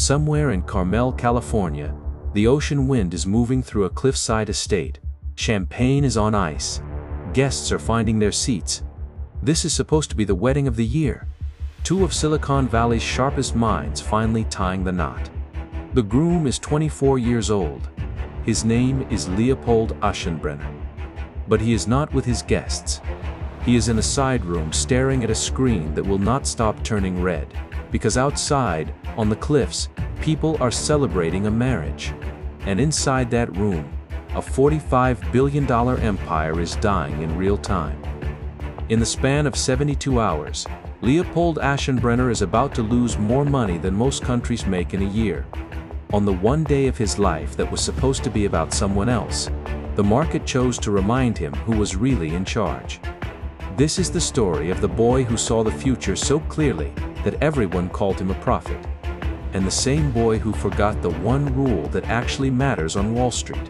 Somewhere in Carmel, California, the ocean wind is moving through a cliffside estate. Champagne is on ice. Guests are finding their seats. This is supposed to be the wedding of the year. Two of Silicon Valley's sharpest minds finally tying the knot. The groom is 24 years old. His name is Leopold Aschenbrenner. But he is not with his guests. He is in a side room staring at a screen that will not stop turning red, because outside, on the cliffs, people are celebrating a marriage. And inside that room, a $45 billion empire is dying in real time. In the span of 72 hours, Leopold Aschenbrenner is about to lose more money than most countries make in a year. On the one day of his life that was supposed to be about someone else, the market chose to remind him who was really in charge. This is the story of the boy who saw the future so clearly that everyone called him a prophet, and the same boy who forgot the one rule that actually matters on Wall Street.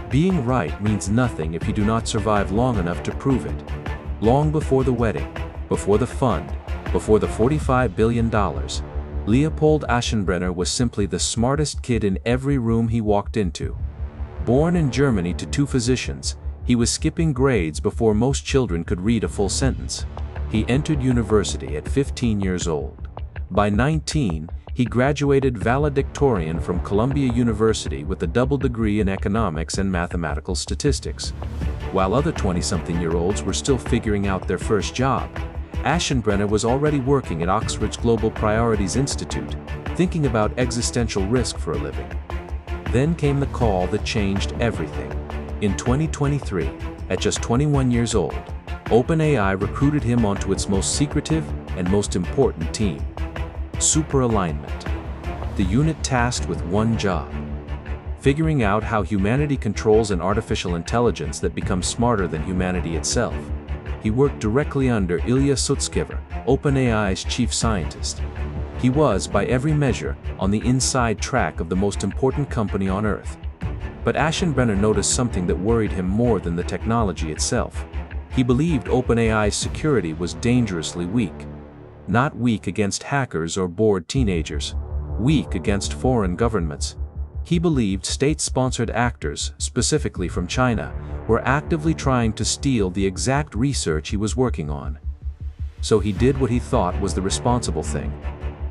Being right means nothing if you do not survive long enough to prove it. Long before the wedding, before the fund, before the $45 billion, Leopold Aschenbrenner was simply the smartest kid in every room he walked into. Born in Germany to two physicians, he was skipping grades before most children could read a full sentence. He entered university at 15 years old. By 19, he graduated valedictorian from Columbia University with a double degree in economics and mathematical statistics. While other 20-something-year-olds were still figuring out their first job, Aschenbrenner was already working at Oxford's Global Priorities Institute, thinking about existential risk for a living. Then came the call that changed everything. In 2023, at just 21 years old, OpenAI recruited him onto its most secretive and most important team, Superalignment, the unit tasked with one job: figuring out how humanity controls an artificial intelligence that becomes smarter than humanity itself. He worked directly under Ilya Sutskever, OpenAI's chief scientist. He was, by every measure, on the inside track of the most important company on Earth. But Aschenbrenner noticed something that worried him more than the technology itself. He believed OpenAI's security was dangerously weak. Not weak against hackers or bored teenagers. Weak against foreign governments. He believed state-sponsored actors, specifically from China, were actively trying to steal the exact research he was working on. So he did what he thought was the responsible thing.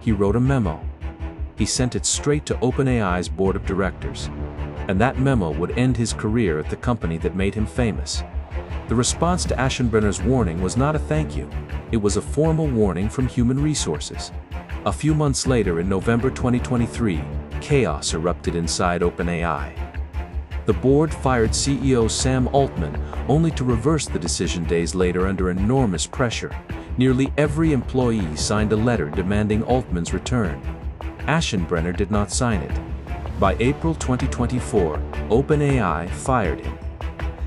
He wrote a memo. He sent it straight to OpenAI's board of directors. And that memo would end his career at the company that made him famous. The response to Aschenbrenner's warning was not a thank you. It was a formal warning from Human Resources. A few months later, in November 2023, chaos erupted inside OpenAI. The board fired CEO Sam Altman, only to reverse the decision days later under enormous pressure. Nearly every employee signed a letter demanding Altman's return. Aschenbrenner did not sign it. By April 2024, OpenAI fired him.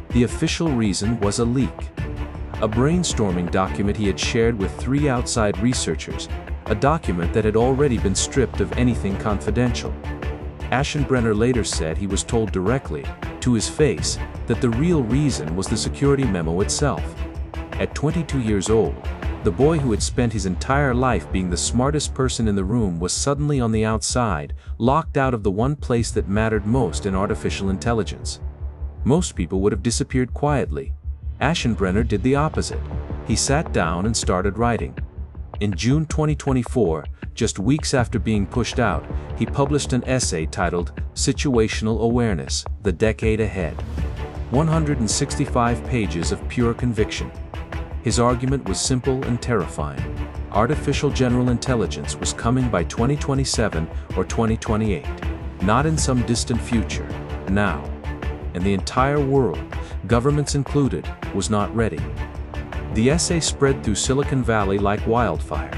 The official reason was a leak. A brainstorming document he had shared with 3 outside researchers, a document that had already been stripped of anything confidential. Aschenbrenner later said he was told directly, to his face, that the real reason was the security memo itself. At 22 years old, the boy who had spent his entire life being the smartest person in the room was suddenly on the outside, locked out of the one place that mattered most in artificial intelligence. Most people would have disappeared quietly. Aschenbrenner did the opposite. He sat down and started writing. In June 2024, just weeks after being pushed out, he published an essay titled Situational Awareness, The Decade Ahead. 165 pages of pure conviction. His argument was simple and terrifying. Artificial general intelligence was coming by 2027 or 2028. Not in some distant future, now. And the entire world, governments included, was not ready. The essay spread through Silicon Valley like wildfire.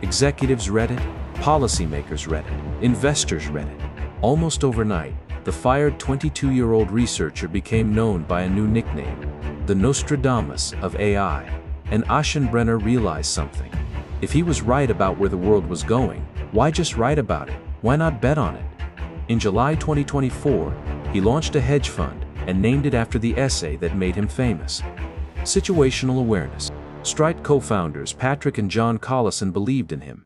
Executives read it, policymakers read it, investors read it. Almost overnight, the fired 22-year-old researcher became known by a new nickname, the Nostradamus of AI. And Aschenbrenner realized something. If he was right about where the world was going, why just write about it? Why not bet on it? In July 2024, he launched a hedge fund and named it after the essay that made him famous. Situational Awareness. Strite co-founders Patrick and John Collison believed in him.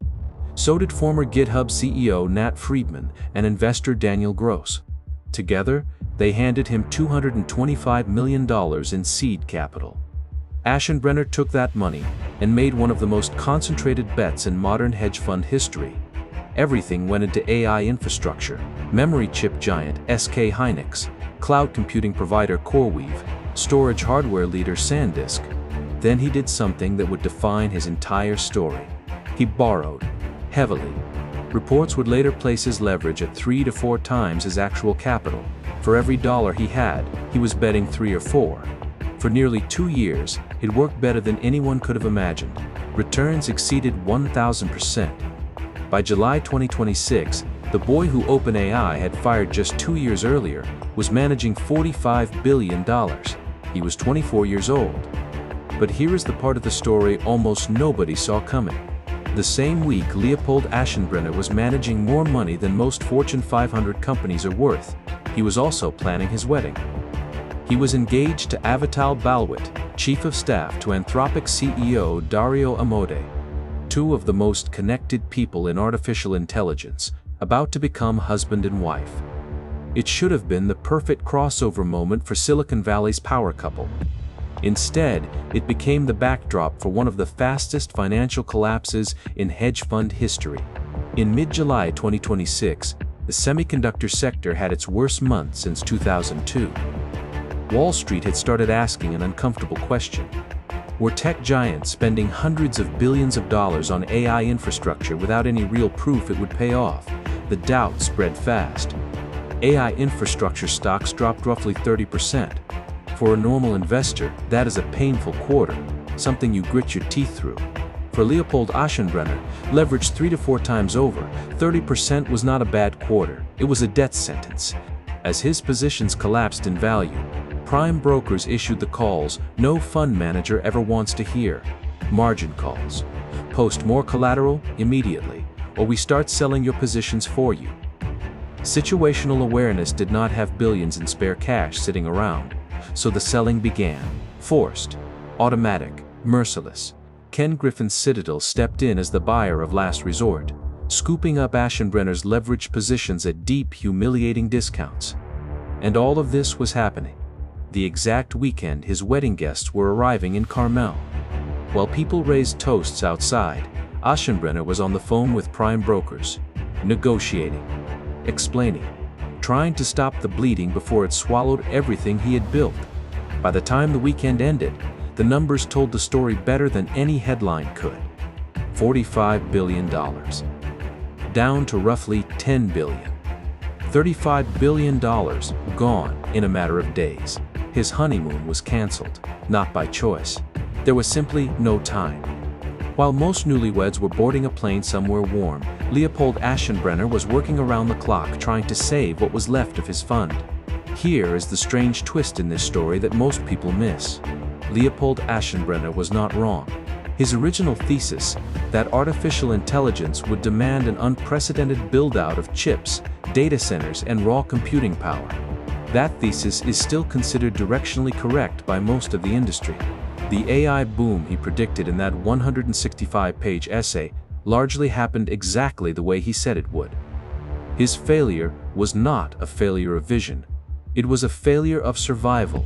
So did former GitHub CEO Nat Friedman and investor Daniel Gross. Together, they handed him $225 million in seed capital. Aschenbrenner took that money and made one of the most concentrated bets in modern hedge fund history. Everything went into AI infrastructure, memory chip giant SK Hynix, cloud computing provider CoreWeave, storage hardware leader SanDisk. Then he did something that would define his entire story. He borrowed, heavily. Reports would later place his leverage at 3 to 4 times his actual capital. For every dollar he had, he was betting 3 or 4. For nearly 2 years, it worked better than anyone could have imagined. Returns exceeded 1,000%. By July 2026, the boy who OpenAI had fired just 2 years earlier was managing $45 billion. He was 24 years old. But here is the part of the story almost nobody saw coming. The same week, Leopold Aschenbrenner was managing more money than most Fortune 500 companies are worth. He was also planning his wedding. He was engaged to Avital Balwit, chief of staff to Anthropic CEO Dario Amodei, two of the most connected people in artificial intelligence, about to become husband and wife. It should have been the perfect crossover moment for Silicon Valley's power couple. Instead, it became the backdrop for one of the fastest financial collapses in hedge fund history. In mid-July 2026, the semiconductor sector had its worst month since 2002. Wall Street had started asking an uncomfortable question. Were tech giants spending hundreds of billions of dollars on AI infrastructure without any real proof it would pay off? The doubt spread fast. AI infrastructure stocks dropped roughly 30%. For a normal investor, that is a painful quarter, something you grit your teeth through. For Leopold Aschenbrenner, leveraged 3 to 4 times over, 30% was not a bad quarter, it was a death sentence. As his positions collapsed in value, prime brokers issued the calls no fund manager ever wants to hear. Margin calls. Post more collateral immediately, or we start selling your positions for you. Situational Awareness did not have billions in spare cash sitting around. So the selling began. Forced, automatic, merciless. Ken Griffin's Citadel stepped in as the buyer of last resort, scooping up Aschenbrenner's leveraged positions at deep, humiliating discounts. And all of this was happening the exact weekend his wedding guests were arriving in Carmel. While people raised toasts outside, Aschenbrenner was on the phone with prime brokers, negotiating, explaining, trying to stop the bleeding before it swallowed everything he had built. By the time the weekend ended, the numbers told the story better than any headline could. $45 billion. Down to roughly $10 billion. $35 billion gone in a matter of days. His honeymoon was canceled, not by choice. There was simply no time. While most newlyweds were boarding a plane somewhere warm, Leopold Aschenbrenner was working around the clock trying to save what was left of his fund. Here is the strange twist in this story that most people miss. Leopold Aschenbrenner was not wrong. His original thesis, that artificial intelligence would demand an unprecedented build-out of chips, data centers, and raw computing power. That thesis is still considered directionally correct by most of the industry. The AI boom he predicted in that 165-page essay largely happened exactly the way he said it would. His failure was not a failure of vision. It was a failure of survival.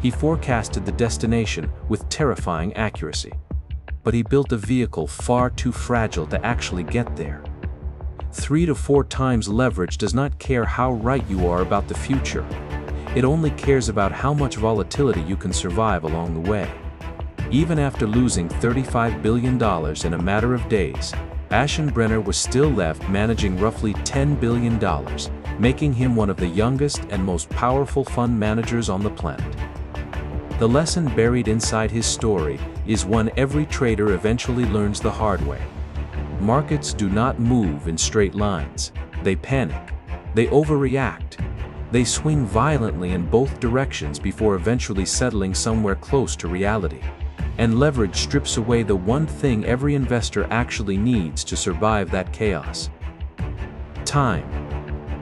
He forecasted the destination with terrifying accuracy. But he built a vehicle far too fragile to actually get there. 3 to 4 times leverage does not care how right you are about the future. It only cares about how much volatility you can survive along the way. Even after losing $35 billion in a matter of days, Aschenbrenner was still left managing roughly $10 billion, making him one of the youngest and most powerful fund managers on the planet. The lesson buried inside his story is one every trader eventually learns the hard way. Markets do not move in straight lines. They panic. They overreact. They swing violently in both directions before eventually settling somewhere close to reality. And leverage strips away the one thing every investor actually needs to survive that chaos. Time.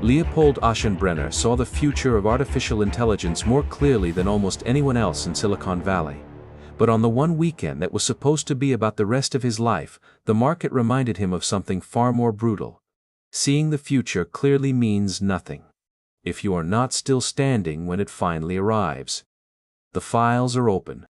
Leopold Aschenbrenner saw the future of artificial intelligence more clearly than almost anyone else in Silicon Valley. But on the one weekend that was supposed to be about the rest of his life, the market reminded him of something far more brutal. Seeing the future clearly means nothing if you are not still standing when it finally arrives. The files are open.